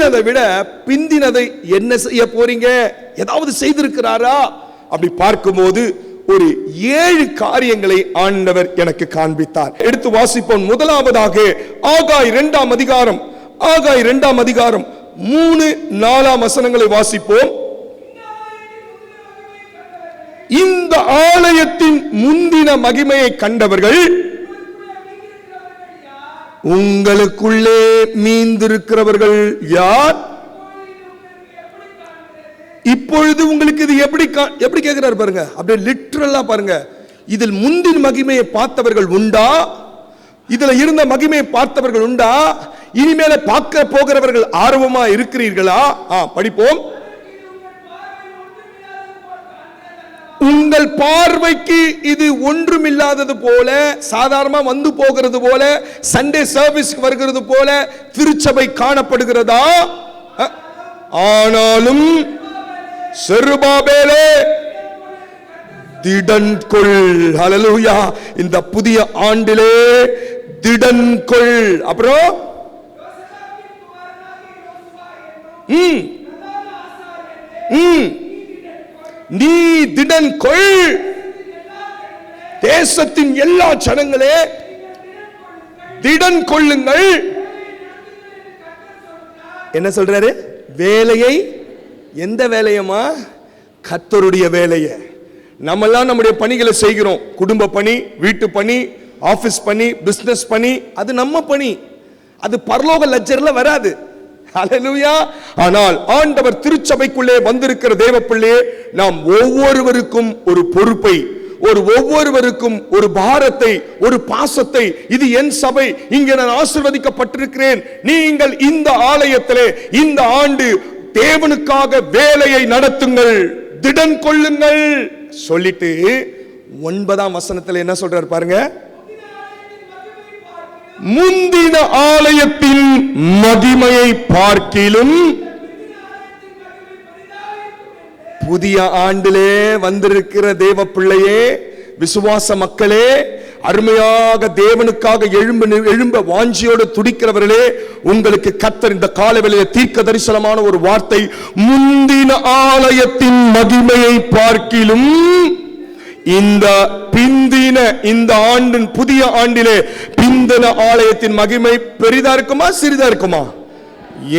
முந்தினதை விட பிந்தினதை என்ன செய்ய போறீங்க? ஏதாவது செய்திருக்கிறாரா? அப்படி பார்க்கும்போது ஒரு 7 காரியங்களை ஆண்டவர் எனக்கு காண்பித்தார். எடுத்து வாசிப்போம். முதலாவதாக ஆகாய் 2ஆம் அதிகாரம், ஆகாய் 2ஆம் அதிகாரம் 3-4 வசனங்களை வாசிப்போம். இந்த ஆலயத்தின் முந்தின மகிமையை கண்டவர்கள் உங்களுக்குள்ளே மீந்திருக்கிறவர்கள் யார்? இப்பொழுது உங்களுக்கு இது எப்படி கேட்கிறார் பாருங்க. அப்படியே லிட்டரலா பாருங்க. இதில் முந்தின மகிமையை பார்த்தவர்கள் உண்டா? இதுல இருந்த மகிமையை பார்த்தவர்கள் உண்டா? இனிமேல பார்க்க போகிறவர்கள் ஆர்வமா இருக்கிறீர்களா? படிப்போம். உங்கள் பார்வைக்கு இது ஒன்றுமில்லாதது போல, சாதாரணமா வந்து போகிறது போல, சண்டே சர்வீஸ் வருகிறது போல திருச்சபை காணப்படுகிறதா? ஆனாலும் செருபாபேலே திடன் கொள். ஹல்லேலூயா. இந்த புதிய ஆண்டிலே திடன் கொள். அப்புறம் நீ திடன் கொள். தேசத்தின் எல்லா ஜனங்களே திடன் கொள்ளுங்கள். என்ன சொல்றாரு? வேலையை, எந்த வேலையமா? கர்த்தருடைய வேலையை. நம்மெல்லாம் நம்முடைய பணிகளை செய்கிறோம். குடும்ப பணி, வீட்டு பணி, ஆபீஸ் பணி, பிசினஸ் பணி, அது நம்ம பணி. அது பரலோக லெட்ஜர்ல வராது. ஹல்லேலூயா. ஆனால் ஆண்டவர் திருச்சபைக்குள்ளே வந்திருக்கிற தேவப்பிள்ளையே, நாம் ஒவ்வொருவருக்கும் ஒரு பொறுப்பை, ஒவ்வொருவருக்கும் ஒரு பாரத்தை, ஒரு பாசத்தை, இது என் சபை, இங்கே நான் ஆசீர்வதிக்கப்பட்டிருக்கிறேன், நீங்கள் இந்த ஆலயத்திலே இந்த ஆண்டு தேவனுக்காக வேலையை நடத்துங்கள், திடன் கொள்ளுங்கள் சொல்லிட்டு 9ஆம் வசனத்தில் என்ன சொல்றார் பாருங்க. முந்தின ஆலயத்தின் மகிமையை பார்க்கிலும் புதிய ஆண்டிலே வந்திருக்கிற தேவ பிள்ளையே, விசுவாச மக்களே, அருமையாக தேவனுக்காக எழும்ப வாஞ்சியோடு துடிக்கிறவர்களே, உங்களுக்கு கர்த்தர் இந்த காலவெளியிலே தீர்க்க தரிசனமான ஒரு வார்த்தை. முந்தின ஆலயத்தின் மகிமையை பார்க்கிலும் இந்த பிந்தின, இந்த ஆண்டின் புதிய ஆண்டிலே பிந்தின ஆலயத்தின் மகிமை பெரிதா இருக்குமா சிறிதா இருக்குமா?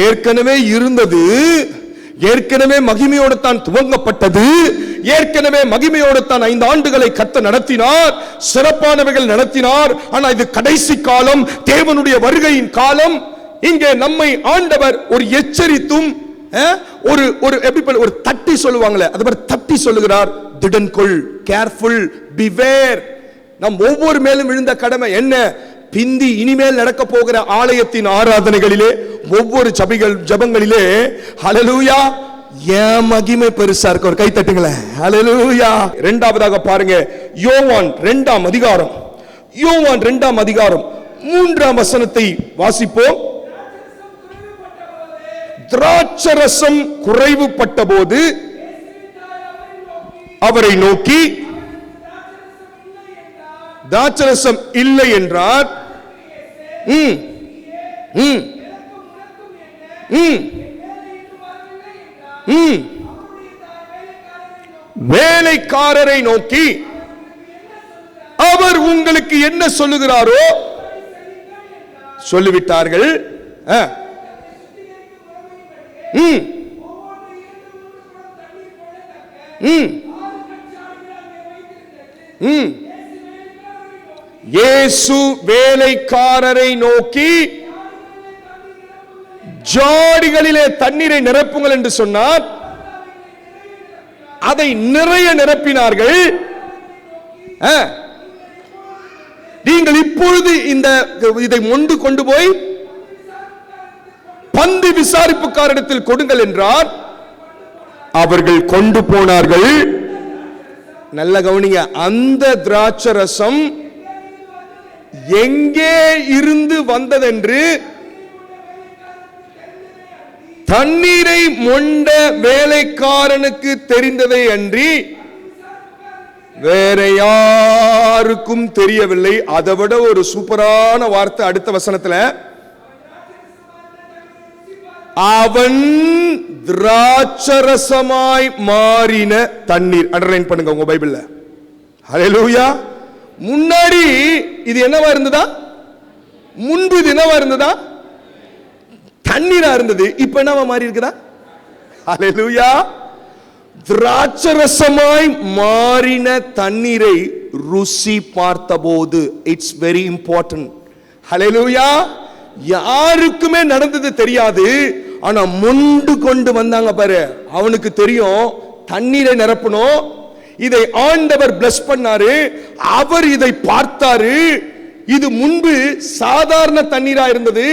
ஏற்கனவே இருந்தது, ஏற்கனவே மகிமையோடு தான் துவங்கப்பட்டது, ஏற்கனவே மகிமையோடு தான் 5 ஆண்டுகளை கர்த்தர் நடத்தினார், சிறப்பானவைகள் நடத்தினார். ஆனா இது கடைசி காலம், தேவனுடைய வருகையின் காலம். இங்கே நம்மை ஆண்டவர் ஒரு எச்சரித்தும் ஒரு தட்டி சொல்லுவாங்களே, அது மாதிரி தட்டி சொல்லுகிறார். திடன் கொள், கேர்ஃபுல், பிவேர். நம் ஒவ்வொரு மேலும் விழுந்த கடமை என்ன? பிந்தி இனிமேல் நடக்க போகிற ஆலயத்தின் ஆராதனைகளிலே, ஒவ்வொரு ஜபங்களிலே, ஹல்லேலூயா, ஏன் மகிமை பெருசா இருக்கு. ஒரு கை தட்டுங்களேன். ஹல்லேலூயா. இரண்டாவதாக பாருங்க, யோவான் 2ஆம் அதிகாரம், யோவான் 2ஆம் அதிகாரம் 3ஆம் வசனத்தை வாசிப்போம். திராட்சரசம் குறைவுபட்ட போது அவரை நோக்கி, திராட்சரசம் இல்லை என்றார். வேலைக்காரரை நோக்கி, அவர் உங்களுக்கு என்ன சொல்லுகிறாரோ சொல்லிவிட்டார்கள். இயேசு வேலைக்காரரை நோக்கி, ஜாடிகளிலே தண்ணீரை நிரப்புங்கள் என்று சொன்னார். அதை நிறைய நிரப்பினார்கள். நீங்கள் இப்பொழுது இதை மொண்டு கொண்டு போய் பந்தி விசாரிப்புக்காரிடத்தில் கொடுங்கள் என்றார். அவர்கள் கொண்டு போனார்கள். நல்ல கவனிங்க, அந்த திராட்சரசம் எங்கே இருந்து வந்ததென்று தண்ணீரை மொண்ட வேலைக்காரனுக்கு தெரிந்ததை அன்றி வேற யாருக்கும் தெரியவில்லை. அதை விட ஒரு சூப்பரான வார்த்தை அடுத்த வசனத்துல, அவன் திராட்சரசமாய் மாறின தண்ணீர். அண்டர்லைன் பண்ணுங்க உங்க பைபிள்ல. ஹல்லேலூயா. முன்னாடி இது என்னவா இருந்ததா? முன்பு இது என்னவா இருந்ததா? தண்ணீரா இருந்தது. இப்ப என்னவா மாறி இருக்குதா? ஹல்லேலூயா. திராட்சரசமாய் மாறின தண்ணீரை ருசி பார்த்தபோது, இட்ஸ் வெரி இம்பார்ட்டன்ட். ஹல்லேலூயா. யாருக்குமே நடந்தது தெரியாது. ஆனா மொண்டு கொண்டு வந்தாங்க பாரு, அவனுக்கு தெரியும் தண்ணீரை நிரப்பணும். இதை ஆண்டவர் பிளஸ் பண்ணாரு. அவர் இதை பார்த்தாரு. இது முன்பு சாதாரண தண்ணீரா இருந்தது,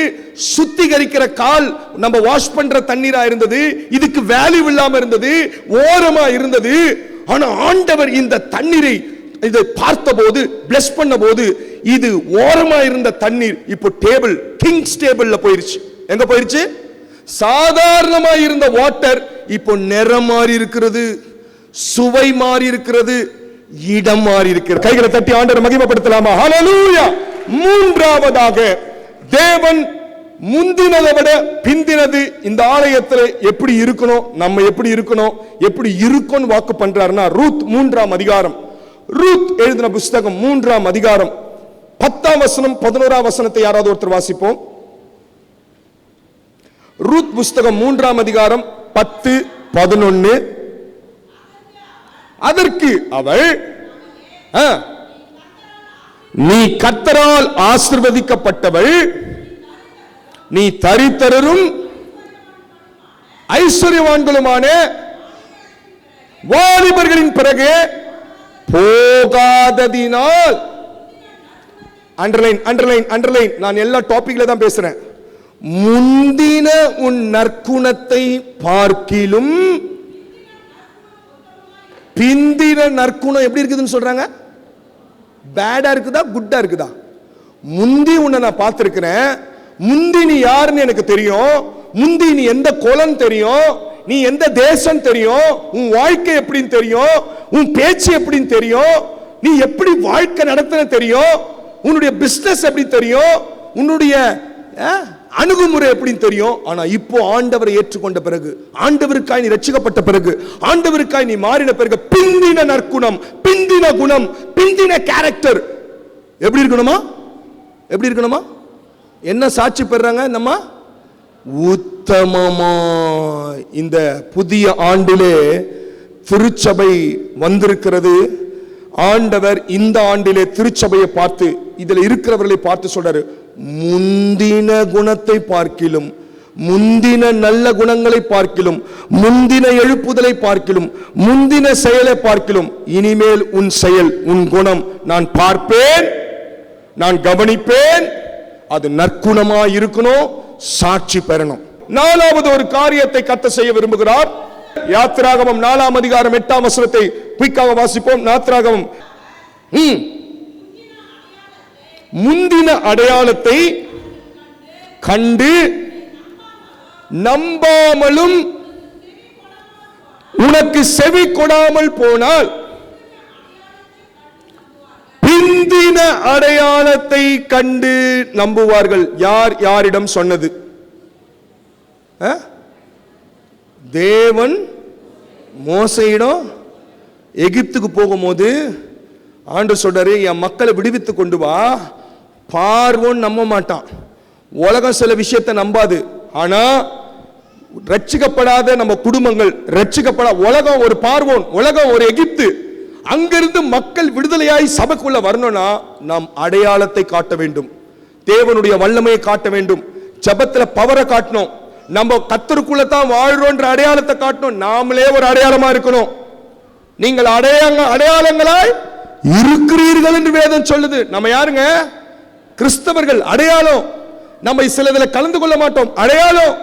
சுத்திகரிக்கிற கால் நம்ம வாஷ் பண்ற தண்ணீரா இருந்தது, இதுக்கு வேல்யூ இல்லாம இருந்தது, ஓரமா இருந்தது. ஆனா ஆண்டவர் இந்த தண்ணீரை இதை பார்த்தபோது, பிளஸ் பண்ண போது, இது ஓரமா இருந்த தண்ணீர் இப்போ டேபிள், கிங்ஸ் டேபிள்ல போயிருச்சு. எங்க போயிருச்சு? சாதாரணமா இருந்த வாட்டர் இப்போ நிறம் மாறி இருக்கிறது, சுவை மாறி இருக்கிறது, இடம் மாறி இருக்கிறது. கைகளை தட்டி ஆண்டவரை மகிமைப்படுத்தலாமா? ஹல்லேலூயா. மூன்றாவதாக, தேவன் முந்தினதை விட பிந்தினது இந்த ஆலயத்தில் எப்படி இருக்கணும், நம்ம எப்படி இருக்கணும், எப்படி இருக்கும் வாக்கு பண்றாருன்னா, ரூத் 3ஆம் அதிகாரம், ரூத் எழுதின புத்தகம் 3ஆம் அதிகாரம் 10ஆம் வசனம் 11ஆம் வசனத்தை யாராவது ஒருத்தர் வாசிப்போம். ரூத் புத்தகம் 3ஆம் அதிகாரம் 10, 11. அதற்கு அவள், நீ கர்த்தரால் ஆசீர்வதிக்கப்பட்டவள், நீ தரித்திரரும் ஐஸ்வர்யவான்களுமான வாலிபர்களின் பிறகு போகாததினால். Underline underline underline. நான் எல்லா டாபிக்ல தான் பேசுறேன். முந்தின உன் நற்குணத்தை பார்க்கிலும் பிந்தின நற்குணம் எப்படி இருக்குதுன்னு சொல்றாங்க? பேடா இருக்குதா, குட்டா இருக்குதா? முந்தி உன்னை நான் பார்த்திருக்கிறேன், முந்தி நீ யாருன்னு எனக்கு தெரியும், முந்தி நீ எந்த குலம் தெரியும், நீ எந்த தேசம் தெரியும், உன் வாழ்க்கை எப்படின்னு தெரியும், உன் பேச்சு எப்படின்னு தெரியும், நீ எப்படி வாழ்க்கை நடத்துன தெரியும், உன்னுடைய பிசினஸ் எப்படி தெரியும், உன்னுடைய அணுகுமுறை எப்படின்னு தெரியும். ஆனா இப்போ ஆண்டவரை ஏற்றுக்கொண்ட பிறகு, ஆண்டவருக்காய் நீ ரட்சிக்கப்பட்ட பிறகு, ஆண்டவருக்காய் நீ மாறின பிறகு, பிந்தின நற்குணம், பிந்தின குணம், பிந்தின கேரக்டர் எப்படி இருக்கணுமா? எப்படி இருக்கணுமா? என்ன சாட்சி பெறாங்க? நம்ம உத்தமமா. இந்த புதிய ஆண்டிலே திருச்சபை வந்திருக்கிறது. ஆண்டவர் இந்த ஆண்டிலே திருச்சபையை பார்த்து, இதுல இருக்கிறவர்களை பார்த்து சொல்றாரு, முந்தின குணத்தை பார்க்கிலும், முந்தின நல்ல குணங்களை பார்க்கிலும், முந்தின எழுப்புதலை பார்க்கிலும், முந்தின செயலை பார்க்கிலும், இனிமேல் உன் செயல், உன் குணம் நான் பார்ப்பேன், நான் கவனிப்பேன். அது நற்குணமா இருக்கணும், சாட்சி பெறணும். நாலாவது ஒரு காரியத்தை கர்த்தர் செய்ய விரும்புகிறார். யாத்திராகமம் 4ஆம் அதிகாரம் 8ஆம் வசனத்தை குயிக்காக வாசிப்போம். யாத்திராகமம், முந்தின அடையாளத்தை கண்டு நம்பாமலும் உனக்கு செவி கொடாமல் போனால் பிந்தின அடையாளத்தை கண்டு நம்புவார்கள். யார் யாரிடம் சொன்னது? தேவன் மோசையிடம் எகிப்துக்கு போகும்போது ஆண்டவர் சொல்றாரு, என் மக்களை விடுவித்து கொண்டு வா. பார்வோன் நம்ப மாட்டான், உலகம் சில விஷயத்தை நம்பாது. ஆனா ரட்சிக்கப்படாத நம்ம குடும்பங்கள், ரட்சிக்கப்பட உலகம் ஒரு பார்வோன், உலகம் ஒரு எகிப்து. அங்கிருந்து மக்கள் விடுதலையாய் சபைக்குள்ள வரணும்னா நாம் அடையாளத்தை காட்ட வேண்டும், தேவனுடைய வல்லமையை காட்ட வேண்டும், ஜெபத்துல பவரை காட்டணும், நம்ம கர்த்தருக்குள்ள தான் வாழ்றோன்ற அடையாளத்தை காட்டணும். நாமளே ஒரு அடையாளமா இருக்கணும். நீங்கள் அடையாளங்களாய் இருக்கிறீர்கள் என்று வேதம் சொல்லுது. நம்ம யாருங்க? கிறிஸ்தவர்கள். அடையாளம். நம்ம சிலதுல கலந்து கொள்ள மாட்டோம், அடையாளம்.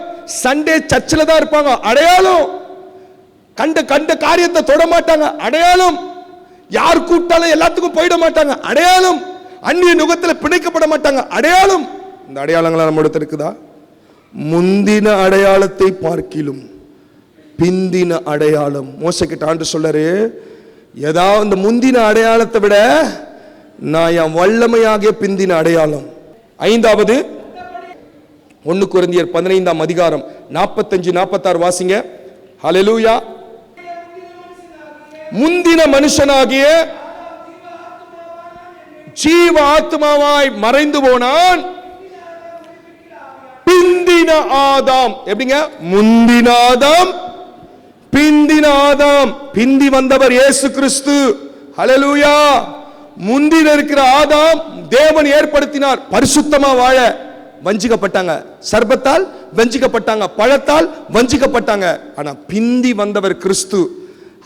சண்டே சர்ச்சில் தான் இருப்பாங்க, அடையாளம். கண்ட காரியத்தை தொட மாட்டாங்க, அடையாளம். யார் கூப்பிட்டாலும் எல்லாத்துக்கும் போயிட மாட்டாங்க, அடையாளம். அந்நிய நுகத்தில் பிணைக்கப்பட மாட்டாங்க, அடையாளம். இந்த அடையாளங்களா நம்ம இடத்துல இருக்குதா? முந்தின அடையாளத்தை பார்க்கிலும் பிந்தின அடையாளம். மோசைக்கிட்ட ஆண்டவர் சொல்றாரு, ஏதாவது இந்த முந்தின அடையாளத்தை விட நான் என் வல்லமையாகிய பிந்தின அடையாளம். ஐந்தாவது, 1 கொரிந்தியர் 15ஆம் அதிகாரம் 45-46 வாசிங்க. ஹல்லேலூயா. முந்தின மனுஷனாகிய ஜீவ ஆத்மாவாய் மறைந்து போனான். பிந்தின ஆதாம் எப்படிங்க? முந்தின ஆதாம், பிந்தின ஆதாம். பிந்தி வந்தவர் இயேசு கிறிஸ்து. ஹல்லேலூயா. முந்தின இருக்கிற ஆதாம் தேவன் ஏற்படுத்தினார் பரிசுத்தமா வாழ. வஞ்சிக்கப்பட்டாங்க, சர்பத்தால் வஞ்சிக்கப்பட்டாங்க, பழத்தால் வஞ்சிக்கப்பட்டாங்க. ஆனா பிந்தி வந்தவர் கிறிஸ்து.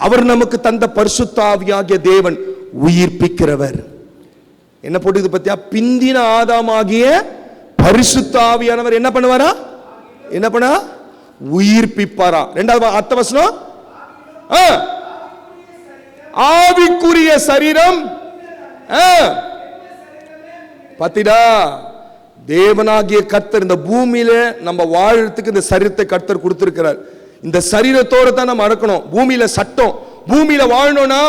அவர் நமக்கு தந்த பரிசுத்த ஆவியாகிய தேவன் உயிர்ப்பிக்கிறவர். என்ன போட்டுது பத்தியா? பிந்தின ஆதாமாகிய பரிசுத்த ஆவியானவர் என்ன பண்ணுவாரா? என்ன பண்ணா? உயிர்ப்பிப்பாரா. இரண்டாவது அர்த்த வசனம், ஆவிக்குரிய சரீரம். பாத்தீடா, தேவனாகிய கர்த்தர் இந்த பூமியில நம்ம வாழறதுக்கு இந்த சரீரத்தை கர்த்தர் கொடுத்திருக்கிறார். இந்த சரீரத்தோட தான் நம்ம அடக்கணும். பூமியில சட்டம், பூமியில வாழணும்னா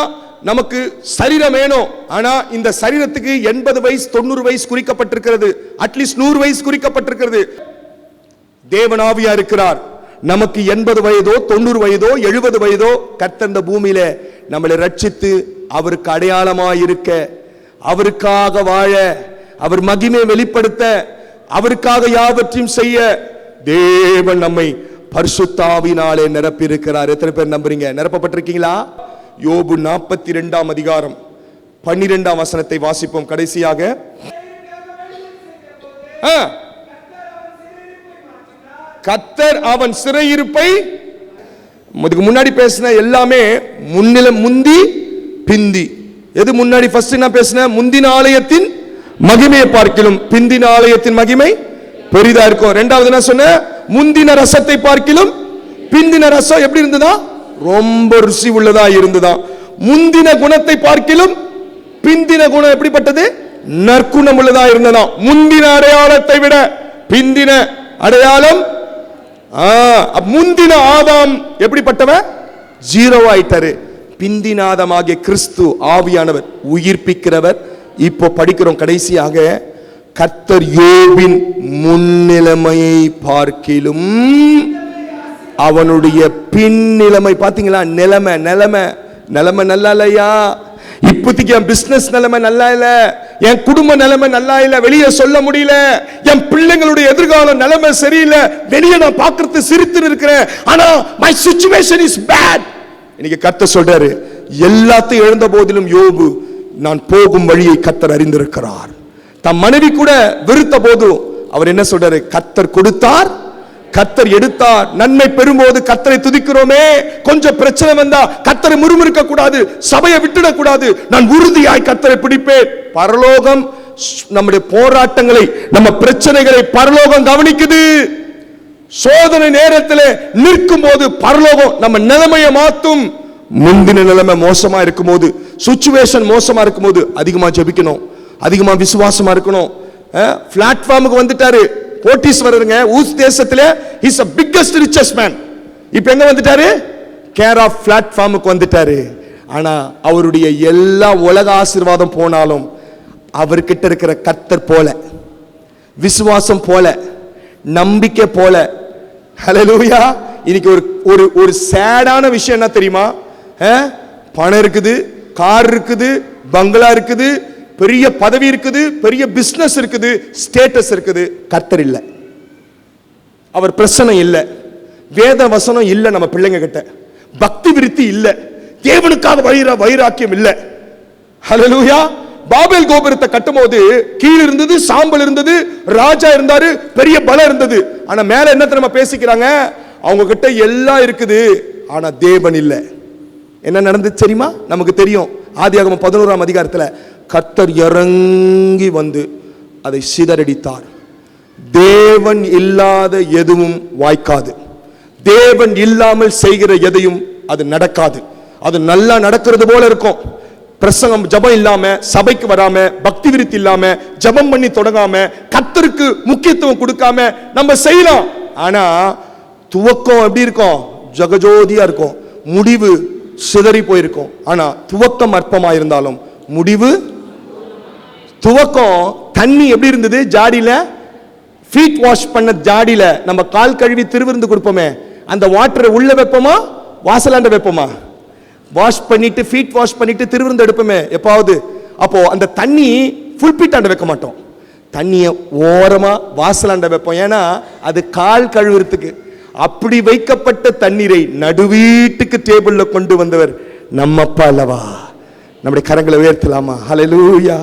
நமக்கு சரீரம் வேணும். ஆனா இந்த சரீரத்துக்கு 80 வயசு 90 வயசு குறிக்கப்பட்டிருக்கிறது, அட்லீஸ்ட் 100 வயசு குறிக்கப்பட்டிருக்கிறது. தேவன் ஆவியா இருக்கிறார். நமக்கு 80 வயதோ 90 வயதோ 70 வயதோ கர்த்தர் இந்த பூமியில நம்மளை ரட்சித்து அவருக்கு அடையாளமாய் இருக்க, அவருக்காக வாழ, அவர் மகிமை வெளிப்படுத்த, அவருக்காக யாவற்றையும் செய்ய தேவன் நம்மை பரிசுத்த ஆவியினாலே நிரப்பி இருக்கிறார். எத்தனை பேர் நம்புறீங்க? நிரப்பப்பட்டிருக்கீங்களா? யோபு 42ஆம் அதிகாரம் 12ஆம் வசனத்தை வாசிப்போம் கடைசியாக. கர்த்தர் அவன் சிறையிருப்பை, இதுக்கு முன்னாடி பேசின எல்லாமே முந்தி பிந்தி. எது முன்னாடி? ஃபர்ஸ்ட் நான் பேசின முந்தின ஆலயத்தின் மகிமையை பார்க்கிலும் பிந்தின ஆலயத்தின் மகிமை பெரிதா இருக்கும். இரண்டாவது என்ன சொன்ன? முந்தின ரசத்தை பார்க்கிலும் பிந்தின ரசம் எப்படி இருந்ததா? ரொம்ப ருசி உள்ளதா இருந்ததா. முந்தின குணத்தை பார்க்கிலும் பிந்தின குணம் எப்படிப்பட்டது? நற்குணம் உள்ளதா இருந்ததா. முந்தின அடையாளத்தை விட பிந்தின அடையாளம். முந்தின ஆதாம் எப்படிப்பட்டவர்? ஜீரோ ஆயிட்டாரு. பிந்தின ஆதாமாகிய கிறிஸ்து ஆவியானவர் உயிர்ப்பிக்கிறவர். இப்போ படிக்கிறோம் கடைசியாக, கர்த்தர் யோபின் முன்னிலைமையை பார்க்கிலும் அவனுடைய பின்னிலைமை. பாத்தீங்களா? நிலைமை நல்லா இல்லையா? இப்போதைக்கு என் பிசினஸ் நிலைமை நல்லா இல்ல, என் குடும்ப நிலைமை நல்லா இல்ல, வெளியே சொல்ல முடியல, என் பிள்ளைங்களுடைய எதிர்காலம் நிலைமை சரியில்லை, வெளியே நான் பார்க்கறது சிரித்து இருக்கிறேன், ஆனா my situation is bad. இன்னைக்கு கர்த்தர் சொல்றாரு, எல்லாத்தையும் இழந்த போதிலும் யோபு நான் போகும் வழியை கர்த்தர் அறிந்திருக்கிறார். தம் மனைவி கூட வெறுத்த போதும் அவர் என்ன சொல்றாரு? கர்த்தர் கொடுத்தார், கர்த்தர் எடுத்தார். நன்மை பெறும்போது கர்த்தரை துதிக்கிறோமே, கொஞ்சம் பிரச்சனை வந்தா கர்த்தரை முறுமுறுக்க கூடாது, சபையை விட்டுட கூடாது, நான் உறுதியாய் கர்த்தரை பிடிப்பேன். பரலோகம் நம்முடைய போராட்டங்களை, நம்ம பிரச்சனைகளை பரலோகம் கவனிக்குது. சோதனை நேரத்தில் நிற்கும் போது பரலோகம் நம்ம நிலைமையை மாத்தும். முந்தின நிலைமை மோசமா இருக்கும் போது, சிச்சுவேஷன் மோசமா இருக்கும் போது அதிகமா ஜெபிக்கணும், அதிகமா விசுவாசமா இருக்கணும். பிளாட்ஃபார்முக்கு வந்துட்டாரு கோட்டீஸ்வரருங்க, ஊஸ் தேசத்திலே is a biggest richest man. இப்போ எங்க வந்துட்டாரு? கேர் ஆஃப் பிளாட்ஃபார்முக்கு வந்துட்டாரு. ஆனா அவருடைய எல்லா உலக ஆசீர்வாதம் போனாலும் அவர்கிட்ட இருக்கிற கர்த்தர் போல, விசுவாசம் போல, நம்பிக்கை போல. ஹல்லேலூயா. இன்னைக்கு ஒரு சேடான விஷயம் என்ன தெரியுமா? பணம் இருக்குது, கார் இருக்குது, பங்களா இருக்குது, பெரிய பதவி இருக்குது, பெரிய பிசினஸ் இருக்குது, ஸ்டேட்டஸ் இருக்குது, கர்த்தர் இல்ல, அவர் பிரசன்னம் இல்ல, வேத வசனம் இல்ல, நம்ம பிள்ளைங்க கிட்ட பக்தி விருத்தி இல்ல, தேவனுக்காக வைராக்கியம் இல்ல. ஹல்லேலூயா. பாபேல் கோபுரத்தை கட்டும்போது கீழ இருந்தது சாம்பல் இருந்தது, ராஜா இருந்தாரு, பெரிய பலம் இருந்தது. ஆனா மேல என்ன தெரியுமா பேசிக்கிறாங்க? அவங்க கிட்ட எல்லாம் இருக்குது, ஆனா தேவன் இல்ல. என்ன நடந்துச்சு தெரியுமா? நமக்கு தெரியும். ஆதியாகமம் 11ஆம் அதிகாரத்துல கர்த்தர் இறங்கி வந்து அதை சிதறடித்தார். தேவன் இல்லாத எதுவும் வாய்க்காது, தேவன் இல்லாமல் செய்கிற எதையும் அது நடக்காது. அது நல்லா நடக்கிறது போல இருக்கும். பிரசங்கம் ஜபம் இல்லாம, சபைக்கு வராம, பக்தி விருத்தி இல்லாம, ஜபம் பண்ணி தொடங்காம, கர்த்தருக்கு முக்கியத்துவம் கொடுக்காம நம்ம செய்யலாம். ஆனா துவக்கம் எப்படி இருக்கும்? ஜகஜோதியா இருக்கும், முடிவு சிதறி போயிருக்கும். ஆனா துவக்கம் அற்பமா இருந்தாலும் முடிவு, துவக்கம் தண்ணி எப்படி இருந்தது? ஜாடியில ஃபீட் வாஷ் பண்ண ஜாடியில நம்ம கால் கழுவி திருவிருந்து கொடுப்போமே, அந்த வாட்டரை உள்ள வைப்போமா வாசலாண்ட வைப்போமா? வாஷ் பண்ணிட்டு ஃபீட் வாஷ் பண்ணிட்டு திருவிருந்து எடுப்போமே எப்பாவது. அப்போ அந்த தண்ணி ஃபுல் பீட்டாண்ட வைக்க மாட்டோம், தண்ணியை ஓரமா வாசலாண்ட வைப்போம். ஏன்னா அது கால் கழுவுறதுக்கு. அப்படி வைக்கப்பட்ட தண்ணீரை நடுவீட்டுக்கு டேபிள்ல கொண்டு வந்தவர் நம்ம அப்பா அல்லவா? நம்முடைய கரங்களை உயர்த்தலாமா? ஹல்லேலூயா.